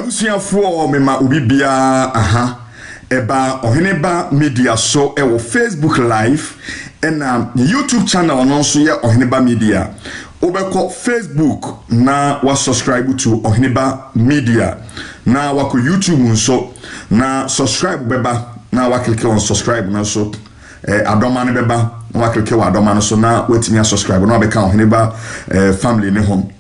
abusuafo mema obi bia aha eba Oheneba Media so ewo Facebook live and YouTube channel no so ye Oheneba Media obeko Facebook na wa subscribe to Oheneba Media na wako YouTube nso na subscribe beba na wa click on subscribe na so adoma ne beba na wa click wa adoma no so na wetimi subscribe na beka Oheneba family ne home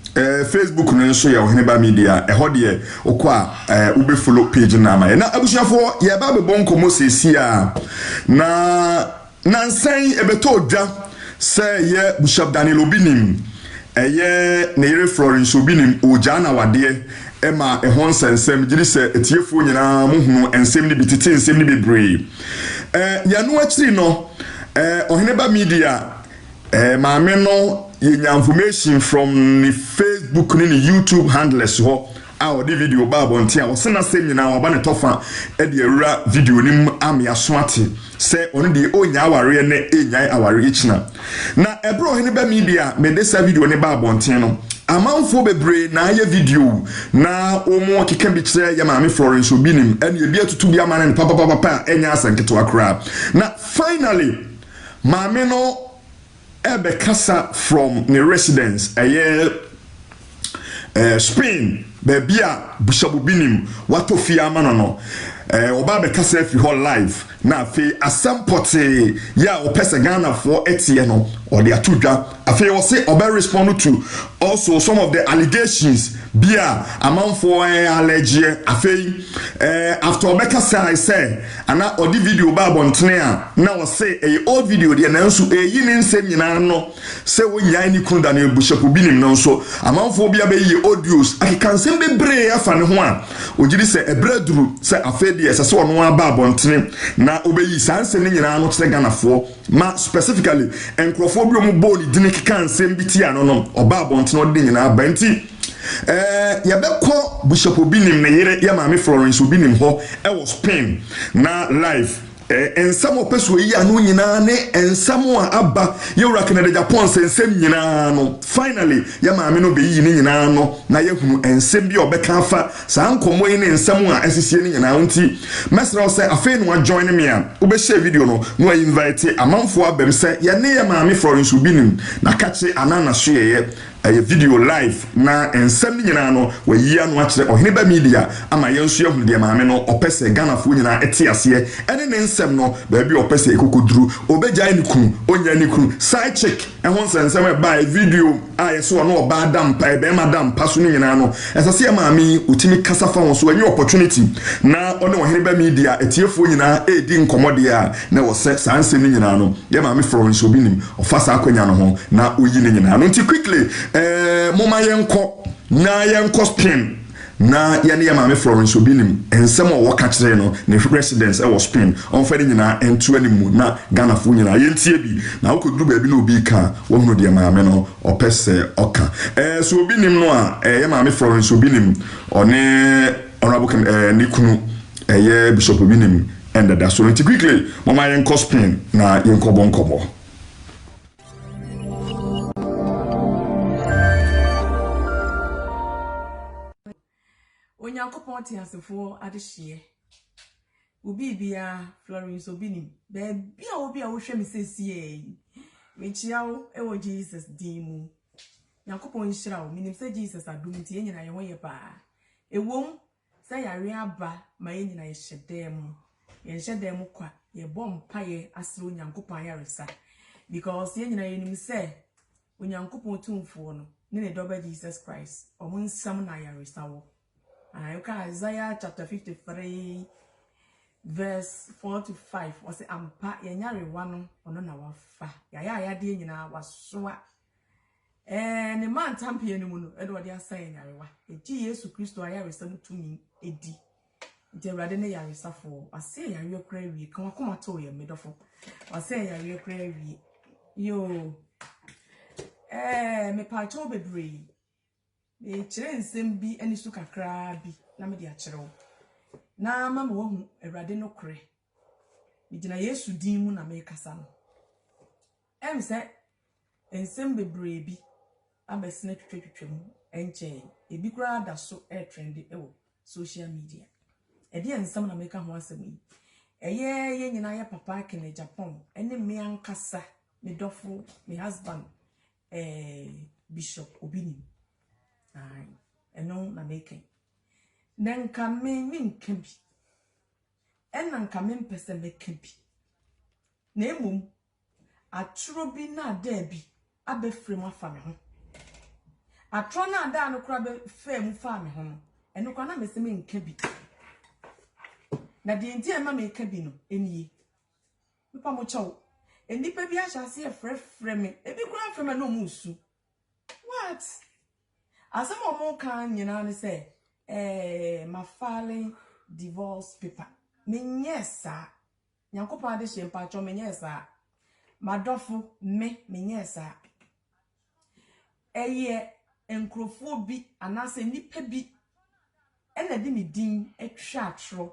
Facebook no nso ya Oheneba Media ehode okwa ube follow page na amaye na abusuafo ye ba be bonko mosesi a na nansan ebeto dwa se ye Bishop Daniel Obinim eye ne yere Florence Obinim oja na wade ema ehon sensem giri se etiefo nyina muhunu ensem ni bititi ensem ni bebre ya no akiri no Oheneba Media maame no yenya information from the Facebook ni YouTube handles ho a the video ba bontia wo sena sem nyina oba ne tofa e de awura video nim amia so ate se onu de onya aware ne enyan aware ichina na ebro Oheneba Media me de sa video ne ba bontia no amanfo bebre na ye video na omo keka bi kire ya maame Florence Obinim ene bi atutu bi amane papa enya asanketo akra na finally maame no ebe kasa from the residence Spain bebia Bishop Obinim watofia amano no oba be kasa fi ho live na afi asampote ya opesa Ghana for etie no or the atudwa afi wo say oba respond to also some of the allegations bia amount for allege afi after obekasa I say ana odi video ba bontene a na wo say old video de na nso yi ni nsem nyina no say wo nyan ni kun Daniel Bishop Obinim no nso amount for bia be yi audios akikan sem be bre afa ne ho a ogiri say ebreduru say afi de ese so no aba bontene na obeyi sanse ni nyina no kire Ghana for ma specifically enkrofo bi omo boli dini kika nsem biti ano no oba bontene odi nyina ba nti yabekọ Bishop Obinim na yere ya maame Florence Obinim ho e was Spain na live ensamo peso yi anu nyina ne ensamo aba yewura Canada Japan ensem nyina no finally ya maame no be yi ni nyina no na yehunu ensem bi obeka afa sa nkomo yi ne ensamo a asisie ni nyina nti mesra say afa no join me a obe share video no invite amanfo abem say ya ne ya maame Florence Obinim na kache anana so ye video live na ensem nyina no wayi anu akire Oheneba Media ama yenso yehunu de maame no opese Ghana fo nyina eti ase ene ne nsem no ba bi opese ekokoduru obegya ni kun onya ni kun side check ehon sensem e ba video a yeso no oba dam pa e be madam paso ni nyina no esase maame otimi kasa fa won so any opportunity na one Oheneba Media etiefo nyina edi nkomode a na wo se sanse ni nyina no ye maame Florence Obinim ofasa akwanya no ho na oyi ni nyina no nti quickly moma yenko na yenko Spain na yane ya maame Florence Obinim ensem o waka kire no ne residence e was Spain on fere nyina entu animu na Ghana fo nyina yentie bi na wokoduru ba bi na obi ka wo hunu de maame no opese oka so Obinim no a ya maame Florence Obinim one honorable ni kunu ye Bishop Obinim and that so quickly moma yenko Spain na yenko bonkobo Onyankopon tiasefo adehye obi bia Florence Obinim be bia obi a wo hwe me sesie me chiawo e wo Jesus dimu Nyankopon nhira wo minim se Jesus adum tie nyina ye ho ye ba ewom se yare aba ma ye nyina ye hyedem kwa ye bom paye asre Onyankopon ayaresa because ye nyina ye nim se Onyankopon tumfo no ne doba Jesus Christ omunsam na ayaresa wo. Isaiah chapter 53 verse 4 to 5 was ampa yenyare wano ono na wafa ya de nyina wasoa ne man tampie no mu no edo de asa yenyare wa eti Yesu Kristo ayaresa mutumi edi nti Awurade ne yaresa fo ase yare kra wie kan wakoma to ye medofo ase yare kra wie yo me pa cho bebre e kire nsem bi ani su kakra bi na me de akire wo na mama wo hu Awurade no kre mi gina Yesu din mu na me kasa no se nsem bebre bi abesene twetwetwem enche ebi kura da so e trend ewo social media. Edi ensam na meka ho asem yi. Ye nyina ya papa kene Japan. Ene me ankasa, me dofo, me husband, Bishop Obinim. Ai, eno na meka. Nanka me nka bi. Enanka me mpese meka bi. Na emum atro bi na da bi abefrem afa me ho. Atro na da no kura be fam fa me ho no. Eno kwa na mese me nka bi. Na di enti ema me ka bi no eniye. Mepa mo chawo. Enipa bi ahase e frefre me. Ebi kura frem na omusu. What? Asem omo kan nyina ne say my filing divorce paper. Me nyesa. Nyankopon ade hempa cho me nyesa. Madofo me nyesa. Eye enkrofo bi anase nipa bi ena di me din etwa atro.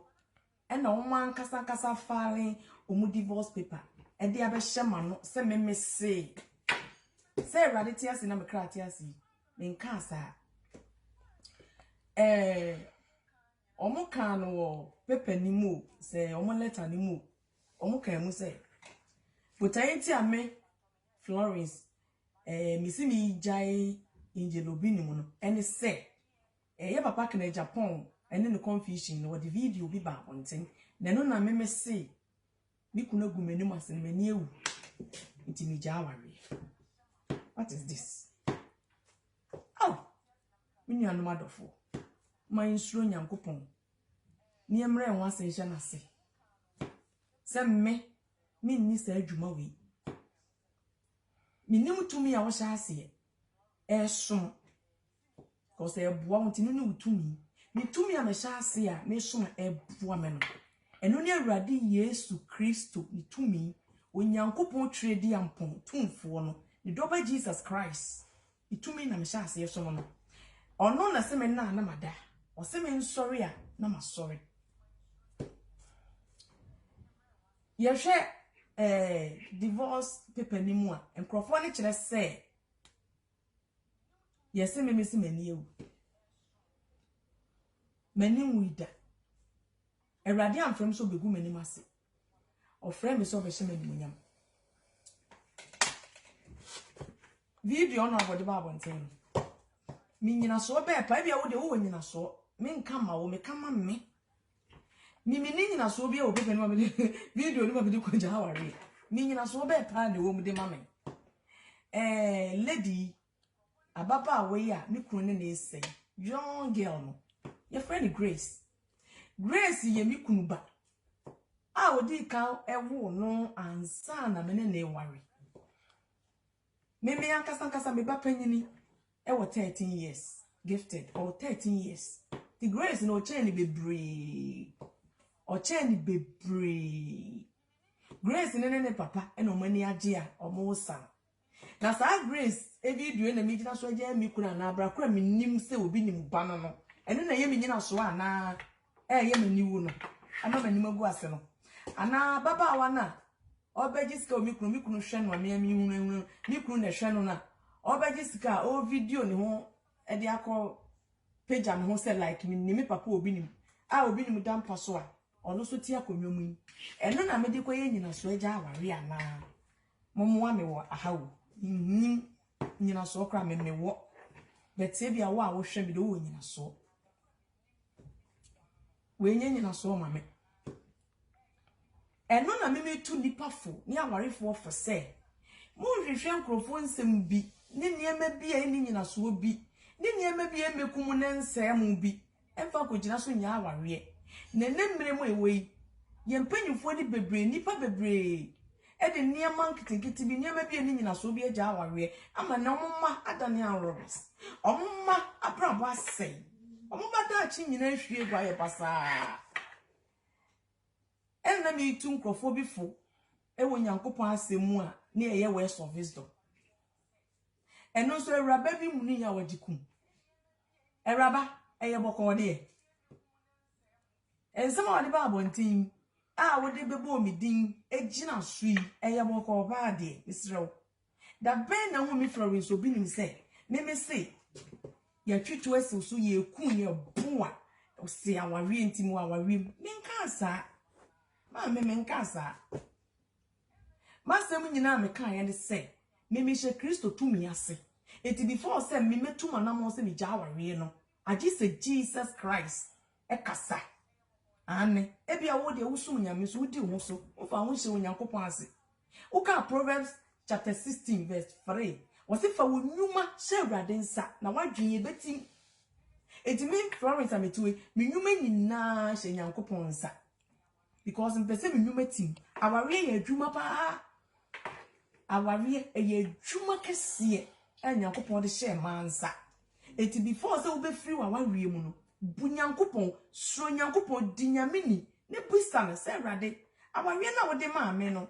Ena woman kasa filing omu divorce paper. Ede abehye no se me say. Say raditi ase na me krati ase. Me nka asa. Omo kan no paper ni mu say omo letter ni mu. Omo kan mu say. Butayenti ame Florence misi mi jai Angel Obinim no. Ene say ye papa kene Japan ene no confusion no the video bi ba onten. Na no na me say mi kuna gu menu asen mani ewu. Nti mi jawari. What is this? Oh. Mi nu anoma dofo. Ma insuro Nyankopon. Ni emre enwa se hye na se. Se me ni sa adwuma we. Mi nim tumi a wo hye ase e som. Ko se eboa wontini ni utumi. Mi tumi a me hye ase a me som eboa me no. Eno ni Awurade Yesu Kristo ni tumi Onyankopon tredi ampon tumfo no. Ni doba Jesus Christ. Itumi na me hye ase so no. Ono na se me na mada. O se me nsori a na ma sorry. Ye hwe divorce paper ni mu a enkrofo ne kire se ye se me mesi mani ewu. Mani wida. Awurade amfrem so begu mani mase. Ofrem me so be hye mani munyam. Video no abode ba abonten. Mi nyina so be pa bia wo de wo nyina so me nka ma wo me kama me mi nyina so bia wo be no me video no ma be ko jawari mi nyina so be pa ne wo mu de ma me lady ababa we ya mi kunu ne na ese young girl no your friend Grace ye mi kunu ba a odi ka ewo no ansa na me ne wari me ankasa me ba panyini ewo 13 years gifted or 13 years the Grace no chain bebre o chain bebre Grace ne papa e no mani age a omo san na sa Grace e video na mi gina so age mi kura na abra kura mi nim se obi nim ba no eno na ye mi nyina so ana ye mani wu no ana mani magu ase no ana baba wa na obejiska mi kunu hwe no me mi hu mi kunu na hwe no na obejiska o video ni ho e de akọ page am ho say like mi papa obi nim obi nim dan paso a ono so ti akonwom yi eno na me de koye nyina so agya aware ana momo ame wo ahawo nim nyina so kra me wo betie bia wo a wo hwe bi de wo nyina so we nyina so ma me eno na me tu nipa fo ni awarefo fo say mo hwehwe nkrofo nsem bi ni niema bi a ni nyina so bi ni niema bi emekum ne nsem bi emfa ko gina so nya aware ne mmere mo ewei ye mpanyufo ni bebre nipa bebre e de niema nkitikiti bi niema bi ni nyina so bi agya aware ama na omma adane arobes omma abrabo asai omma da chi nyina hwie gwa ye pasa enna mi tu nkrofo bi fo ewo Nyankopon asemu a na eye we service do eno so Awuraba bi mu ni ya wajikum Awuraba eye boko de ensema wade ba abontin wode bebo mi din ejina sui eye boko ba de Israel da ben na hu mi Florence Obinim se me say ya twitu ese so ye kun ye boa o se awari entimu awari menka sa ma me menka sa masem nyina me kan ye ne se me hye Kristo tumi ase eti before say me metuma na mo se me ja awari no agi se Jesus Christ e kasa ane ebia wo de wusum nyame so wudi ho so ofa ho hye onyankopon ase uka Proverbs chapter 16 verse 3 wasifa wo nyuma hye Awurade nsa na wadwen ye betim eti me Florence ametuwe me nyuma nyina hye nyankopon nsa because mpese me nyuma tim aware ye adwuma pa aware ye adwuma kese e nyankopon de hye mansa eti before say wo be free wa aware mu no bunyankopon sro nyankopon dinyamini ne busa na se Awurade aware na wo de ma me no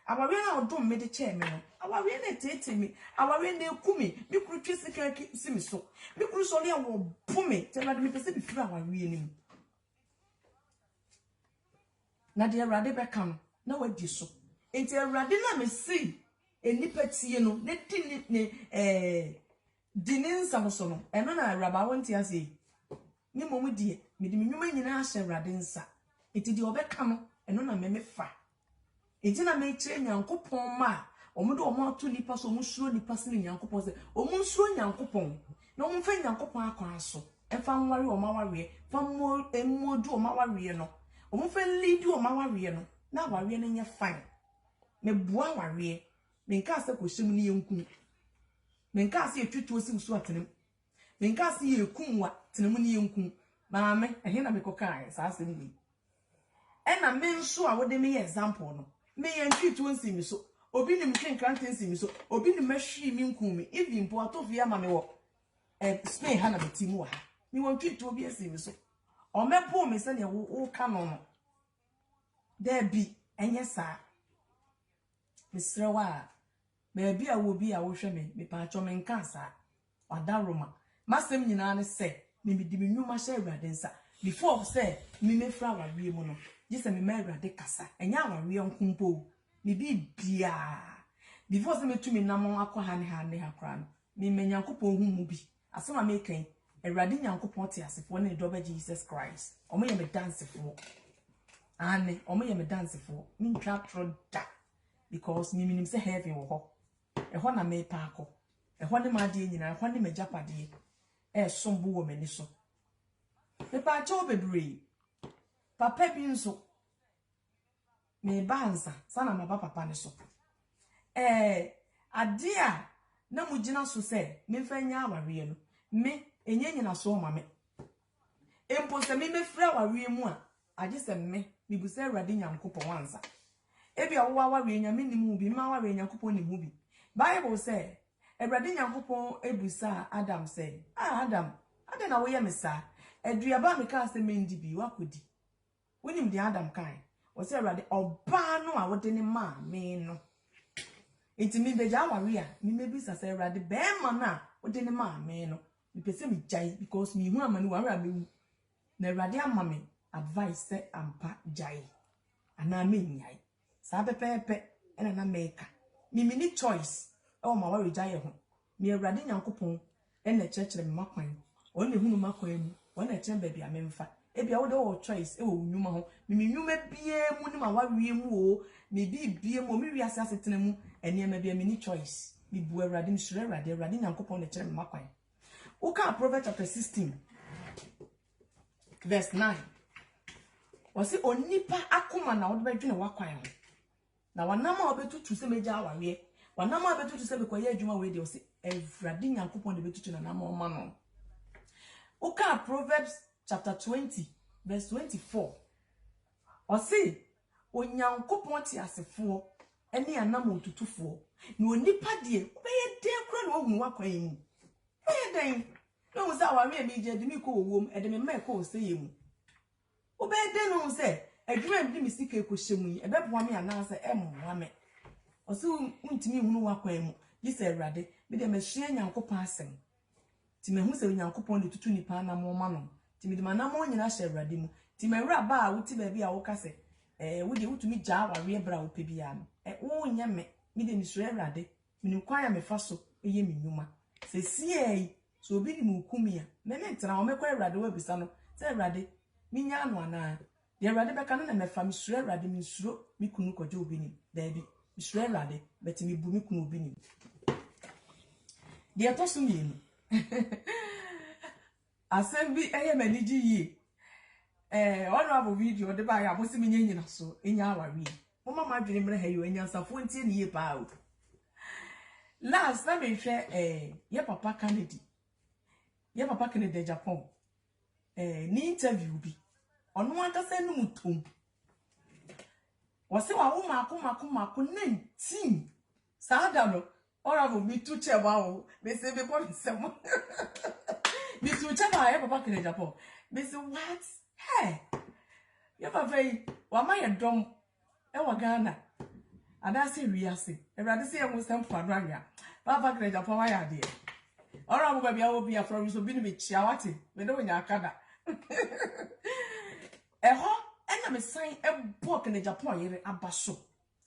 aware na wo dom me de che me no aware na tete me aware na ekumi me kuru twesika simi so me kuru so le wo bume te Awurade me pese bi free aware ni mu na de Awurade be ka no na wadi so enti Awurade na me si enipa tie no ne di ne dininsa so no eno na Awuraba wonti ase ni momu die me di menwuma nyina ahye Awurade nsa enti de obeka no eno na me fa enti na me kire nyankopon ma omudo omo ato nipa so omu suro nipa se nyankopon se omu suro nyankopon na omu fa nyankopon akwan so efa nware o maware fa modu o maware no omu fa lead o maware no na aware no nya fine me bua aware me nka se kohyem ni yenku me nka se etwutu osi so atenem me nka se yekunwa tenem ni yenku maame ehe na me kokai sa asem ni na me nso a wode me example no me yentwitu onsi mi so obi nim kenkrante nsi mi so obi nim mahwi mi nku mi even po atofia ma me wo Spain ha na betimu ha mi won twitu obi esi mi so o mepo me se ne wo ka no there bi enye sa misrewa me bi a wo bi a wo hwe me pa cho me nka sa wadaroma masem nyina ne se me bi di me nwuma hye Awurade nsa before say me mefra wawie mu no gise me ma Awurade kasa enya wawie nkumpo me bi bia before say me tumi namon akwa hane hakra no me menyankopon hu mu bi asema me kan Awurade nyankopon te asefo ne dobe Jesus Christ omo ye me dancefo ane omo ye me dancefo me ntwa tro da because me minim say heaven wo ho ho na me pa akọ ho ne ma de nyina ho ne majapade sombu wo mani so me pa cho bebre papa bi nso me banza sana ma papa ne so ade a na mugina so se me fanya aware no me enye nyina so ma me empo se me fra aware mu a age se me busa Awurade nyankopon wanza ebi awo aware nya me nimu bi ma aware nyankopon nimu bi Bible say Awurade nyankopon ebusa Adam say Adam na wo ye me sa aduaba me ka se me ndi bi wakodi wonim di Adam kan wo say Awurade oba no a wode ne ma me no enti me beja aware a me mebisa say Awurade be ma na wode ne ma me no me pese me jai because me hu amani wa me wu na Awurade ama me advice say ampa jai ana me nyai sa pepepe ena na meka me mini choice o ma wa jai ho me Awurade nyankopon ena chekere me makwan wona hunu makwan mu wona chemba bia memfa ebia wo de wo choice e wo nwuma ho me nwuma bie mu ni ma wa wie mu o me bi bie mu me wi asase tena mu ene ma bia mini choice me bu Awurade msure Awurade nyankopon na chekere me makwan uka Proverbs chapter 16 verse 9 wasi onipa akoma na wo bedwene wakwan ho na wanama obetutu se meja aware wanama obetutu se bekoye adwuma we de wasi Awurade nyankopon de betutu na nama oma no uka Proverbs chapter 20 verse 24 wasi onyankopon ti asefo ene anam otutufo na onipa de obeye den kro na ohun wakwan mu den no wo za aware mi je de mi ko wowom e de me ma ko se yemu obede no se adwuma bi mi sika ekohyemu yi ebeboa me ananse emmoa me ose untimi hunu wakwan mu gise Awurade me de mahia nyankopon asem ti mehu se nyankopon de tutu nipa na mo ma no ti me de manamo nyina hye Awurade mu ti mewura ba a wuti ba bi a wo ka se wo de wutumi gya aware bra wo pe bia no wo nya me de ni so Awurade me ni kwa ya me fa so eye me nyuma se sie so obi ni mu kumi a me ntra wo me kwa Awurade wa bisa no Say Rade, Minya no ana. The Rade Becana and my family sure Rade me sure me kunu ko jo bini. Baby, sure Rade, but me bumi kunu bini. The atosun Assembly manage ye. Honorable video, the buyer was me in so in our read. Oh, my dream, you and your 14 years power. Last time I share your papa Kennedy. Your papa Kennedy Japan. Ni interview be. On one to send mutum. Was our woman, Maku, 19. Sadano. Or I will be too chabao. They say before someone. Miss Uchaba, papa Kennedy Japan. Miss what? Hey, you have a very, well, my drum, Ghana. And I say, we are saying, and I say, I was some for Ranga. Papa Kennedy Japan, my idea. Or I will be a Florence will be with Chiawati, we know in your Canada. A hot enemy sign a book in Japan, yere abaso.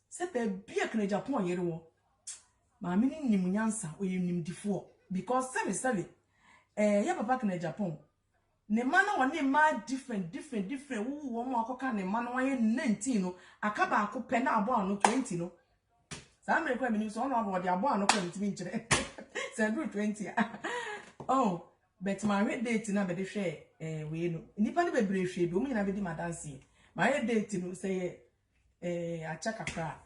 Set the beer in Japan, yere. My meaning Nimunyansa, or you name before, because 7 yeah, papa Kennedy Japan. Ne mana wane ma different wo mo akoka ne mana wan 19 no akaba akopɛ na abo ano 20 no sa me kwa me so no abo de abo ano kwa ntimi nkire say do 20 oh but my red date na be de hwe we no nipa ne bebre hwe bi o nyina be di madanse my red date no say achaka kra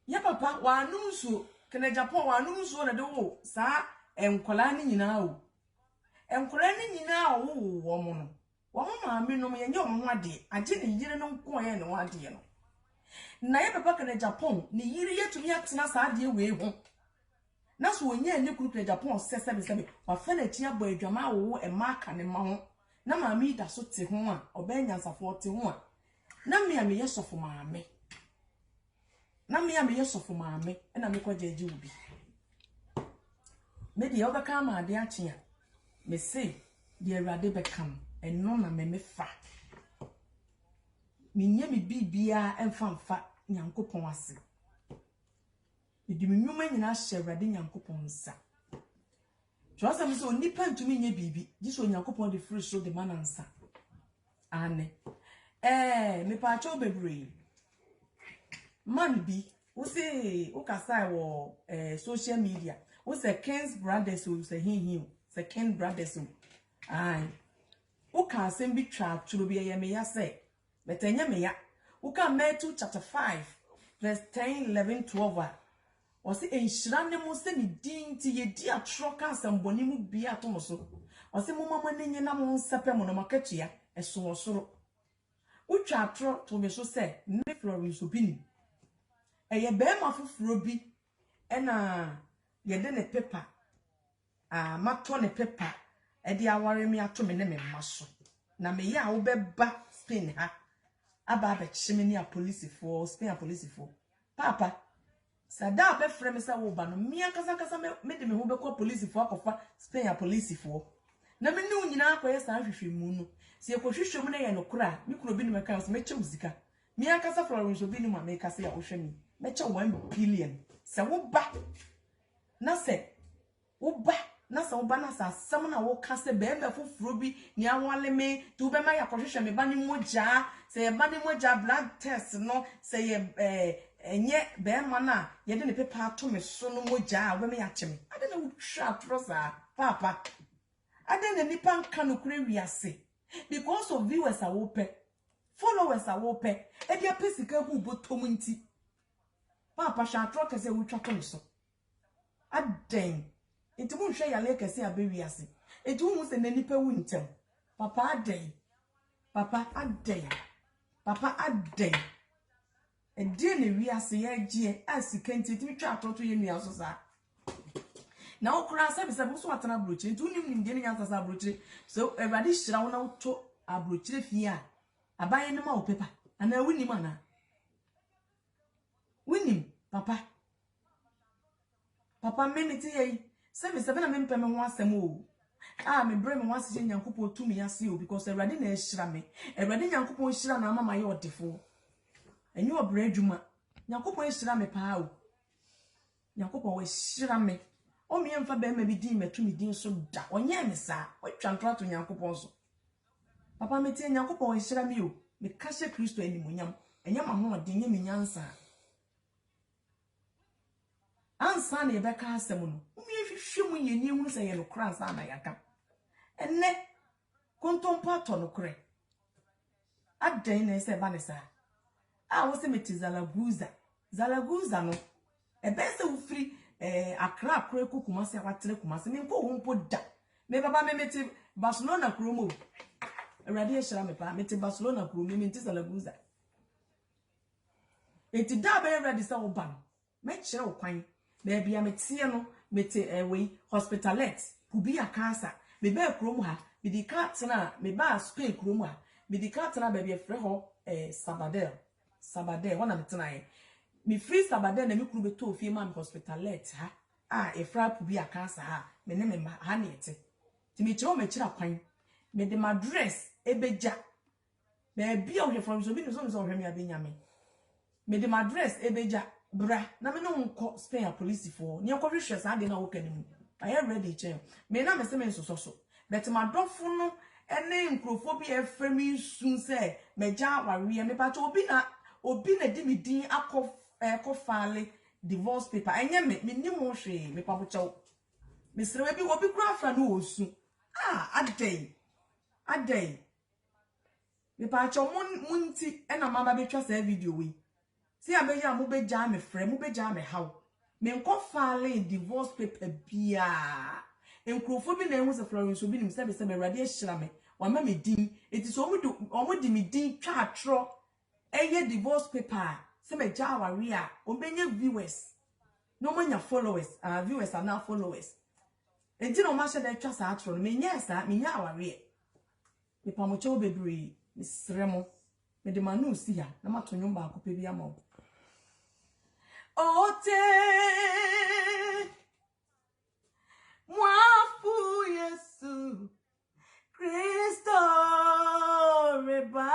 ya papa wa anunso Kennedy Japan wa anunso na de wo sa enkola ni nyina o enkora ni nyina wo mo no wo maame no ye nye wo ade age ne yire no nko ye ne wo ade no na ye papa Kennedy Japan ne yire yetumi atena sa ade we ho na so onye ne kuru Kennedy Japan sesebe wa fa na tia bo adwama wo e ma aka ne ma ho na maame da so te ho a oba nyansafo te ho a na me ame ye sofo maame na me ame ye sofo maame na me kwa jeje obi me de obaka ma ade ache a me say the Rade become and no na me fa me nye me bibia emfa nyankopon ase me di me nyuma nyina hye Rade nyankopon nsa so asa me so nipa ntumi nye bibi ji so nyankopon de free so de manansa ane me pa cho bebre man bi wo say wo kasai wo social media wo say Kings Brothers wo say hin Second brothers ai o ka asem bi twa turo bi ye me ya say betenya me ya o ka Matthew chapter 5 verse 10 11 12 o se enhira ne mo se ni din ti ye di atro ka asem boni mu bi atomo so o se mo mama ne nyina mo nsepe mo no makatua eso osoro o twa atro to me so say me Florence Obini ye be ma foforo bi e na ye de ne paper mato ne pepa e di aware mi ato me ne me maso na me ya wo beba Spain ha aba be chime ni a police for Spain police for papa sada be frame sa wo ba no mi akasa me de me ho be ko police for akofa Spain police for na me ni nyina akoye sa hwehwe mu no se e ko hwehwe mu na ye no kura mi kuro bi ni me kan so me che uzika mi akasa Florence Obini ma me kasa ya wo hwe mi me che 1 billion se wo ba na se wo ba na sa oba na sa sam na wo ka se be foforo bi ni awale me tu be ma ya kohwehwe me ba ni moja se ye ba ni moja blood test no se ye enye be ma na ye de ne pepa ato me so no moja a be me ya cheme ade na wo twa trosa papa ade na nipa nka no kure wiase because of viewers a wo pe followers a wo pe e dia pesika hu botom nti papa sha tro kese wo twa to so aden enti mu hwe yale kese abewiase enti mu se nanipa wu ntem papa aden edi ne wiase ya gie asika enti timi twa atoto ye nua so sa na okura sabi so atana brochi enti unim de ne nyansa sa brochi so everybody hira wo na to abrochi fie a abaye ne ma wo pepa ana wunim ana wunim papa meniti ye sabi na me mpem ho asem o me bre me ho asije nyankopon tumi ase o because Erade na ehira me Erade nyankopon hira na mama ye odefo enye obre adwuma nyankopon ehira me pa o nyankopon we hira me o me mfa be ma bi din metu me din so da onye me sa o twantra to Nyankopon so papa me tie Nyankopon hira me o me ka hye Kristo animunyam enya ma ho de nya me nyansa ansa na ebe ka asem no umi ehwehwe mu yeni hu se ye no kra ansa na yaka enne kontompo ato no kre adan na se ba ne sa a wo se meti Zalaguza no ebe se ufiri akra akra Kumasi awatere Kumasi me nko wo mpo da me baba me meti Barcelona kromo Erade shira me pa meti Barcelona kromo me meti Zalaguza eti da be ready se wo ba no me kire wo kwan na bia metie no meti we hospitalet kubi akasa me be kromo ha me di katna me ba Spain kromo ha me di katna ba bia fre ho Sabadell wana metena ye mi free Sabadell na mi kuru beto ofie ma hospitalet ha efra kubi akasa ha me ne me ma ha na ete ti mi kire o me kira kwan me de my dress ebeja be bia o from so bi no so hwe me abenya me de my dress ebeja bra na me no nko Spain police for ni akọ hwehwe sa de na wo kanimu I am ready chen me na me se me so but my dofo no ene nkrofo bi efremi sun se meja wawe me pa obi na di mi din akọ file divorce paper enye me ni mo hwe me pa bocho me sere bi obi kura afra no osu adai me pa cho munti ena mama betwa sa video we si abeja mo beja me frɛ mo beja me haw me nkɔ file divorce paper bia enkrofo bi na ehu se Florence obi nim se be Awurade ahyira me wa ma me din eti so omo di me din twa atro eye divorce paper se me ja aware a obenye viewers no manya followers viewers are now followers enti no ma hye da twa sa atro no me nya sa me nya aware me pa mo chewo bebre me sere mo me de manu si ya na mato nyom ba akopɛ bi ama ote mwafu Yesu Kristo reba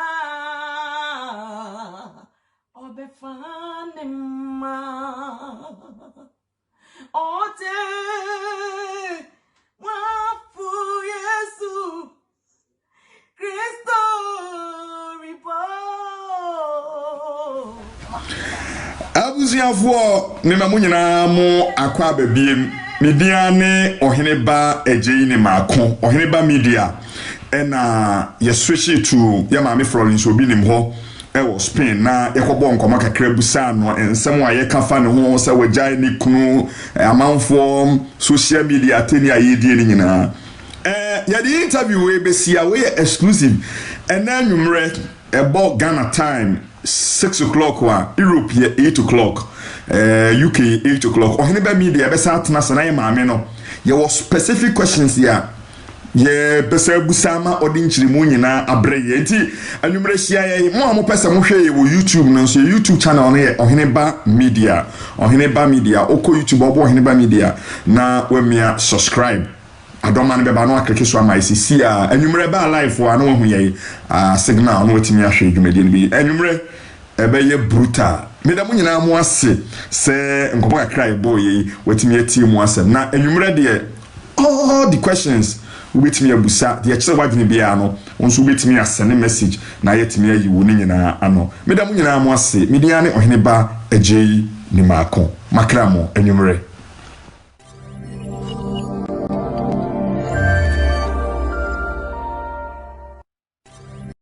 obefane ma ote mwafu Yesu Kristo reba abuziafo me mamu nyina mo akwa ababiem media ne Oheneba Agyeyi ne Maako Oheneba Media ena ye switch to ya maame Florence obi nim ho e Spain na yekobo nkoma kakra busa no ensem a ye kafa ne ho se wagyae ne kunu amanfo social media teni ayedie ne nyina ya the interview we besia we exclusive ena nwumre ebo Ghana time 6 o'clock wa Europe 8 o'clock UK 8 o'clock Oheneba Media be sa atena sana ye maame no ye was specific questions here ye besa busama odi nchirimu nyina abreye nti anwumre hia ye mo pesa mo hwe ye wo YouTube no so YouTube channel no ye Oheneba Media oko YouTube obo Oheneba Media na wemia subscribe adomane beba no akeke so ama isisi a anwumre ba live wa no hu ye signal no wetimi ahwe dwumadi ni bi anwumre ebe ye brutal meda mo nyina mo ase se nkobo kakra e boy ye wetimi ati mu ase na anwumre de all the questions wetimi abusa de akire wadwene bia no onso wetimi asene message na yetimi ayi wo ni nyina ano meda mo nyina mo ase media ne Oheneba Agyeyi ne Maako makramo anwumre